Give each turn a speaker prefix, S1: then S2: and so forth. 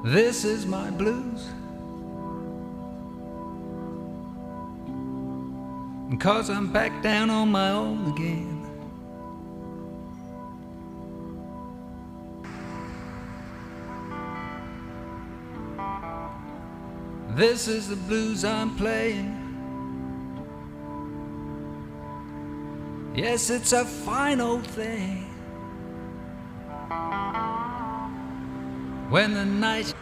S1: This is my blues, 'cause I'm back down on my own again. This is the blues I'm playing. Yes, it's a fine old thing. When the night